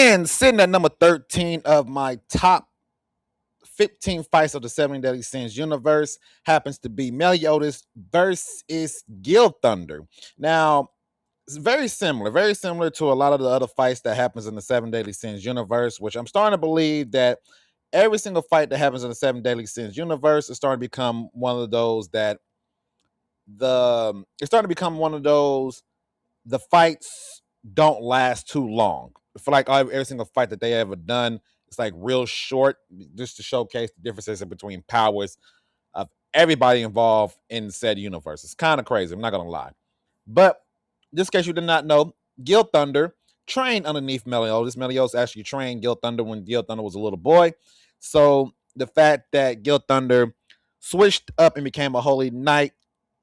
And sitting at number 13 of my top 15 fights of the Seven Deadly Sins universe happens to be Meliodas versus Gilthunder. Now, it's very similar to a lot of the other fights that happens in the Seven Deadly Sins universe, which I'm starting to believe that every single fight that happens in the Seven Deadly Sins universe is starting to become one of those that it's starting to become one of those the fights don't last too long. I feel like every single fight that they ever done, it's like real short, just to showcase the differences in between powers of everybody involved in said universe. It's kind of crazy. I'm not gonna lie, but just in case you did not know, Gilthunder trained underneath Meliodas. Meliodas actually trained Gilthunder when Gilthunder was a little boy. So the fact that Gilthunder switched up and became a holy knight,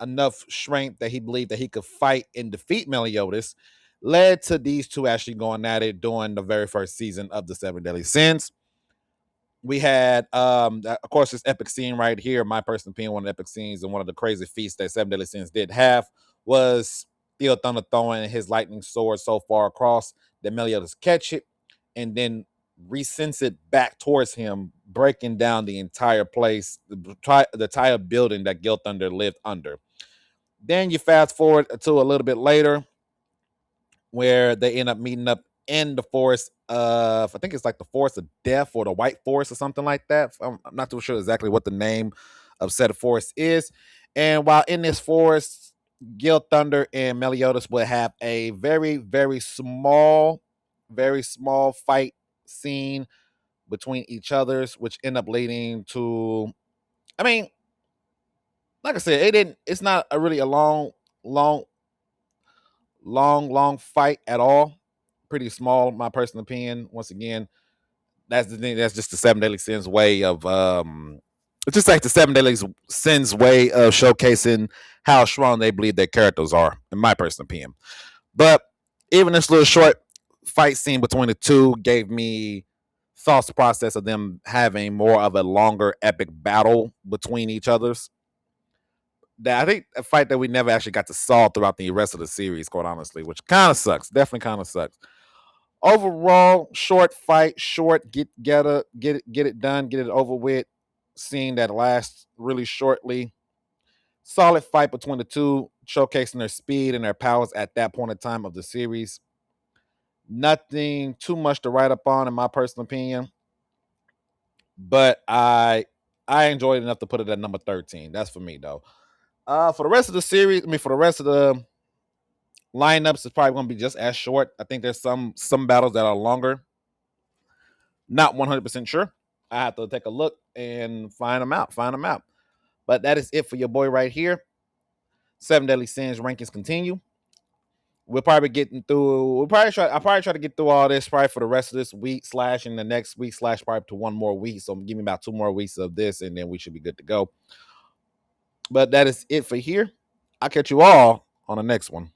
enough strength that he believed that he could fight and defeat Meliodas, led to these two actually going at it during the very first season of the Seven Deadly Sins. We had, of course, this epic scene right here. My personal opinion, one of the epic scenes and one of the crazy feats that Seven Deadly Sins did have was Gilthunder throwing his lightning sword so far across that Meliodas catch it and then resense it back towards him, breaking down the entire place, the entire building that Gilthunder lived under. Then you fast forward to a little bit later, where they end up meeting up in the forest of, I think it's like the forest of death or the white forest or something like that. I'm not too sure exactly what the name of said forest is. And while in this forest, Gilthunder and Meliodas would have a very small fight scene between each others, which end up leading to, I mean, like I said, it's not a really a long fight at all. Pretty small, my personal opinion. Once again, that's the thing. That's just the Seven Deadly Sins way of it's just like the Seven Deadly Sins way of showcasing how strong they believe their characters are, in my personal opinion. But even this little short fight scene between the two gave me thoughts process of them having more of a longer epic battle between each others. That I think a fight that we never actually got to saw throughout the rest of the series, quite honestly, which kind of sucks. Definitely kind of sucks. Overall, short fight, short, get it done, get it over with. Scene that lasts really shortly. Solid fight between the two, showcasing their speed and their powers at that point in time of the series. Nothing too much to write up on, in my personal opinion, but I enjoyed it enough to put it at number 13. That's for me though. For the rest of the series, for the rest of the lineups, it's probably going to be just as short. I think there's some battles that are longer. Not 100% sure. I have to take a look and find them out. But that is it for your boy right here. Seven Deadly Sins rankings continue. We'll probably getting through. I'll probably try to get through all this probably for the rest of this week / in the next week / probably to one more week. So give me about 2 more weeks of this, and then we should be good to go. But that is it for here. I'll catch you all on the next one.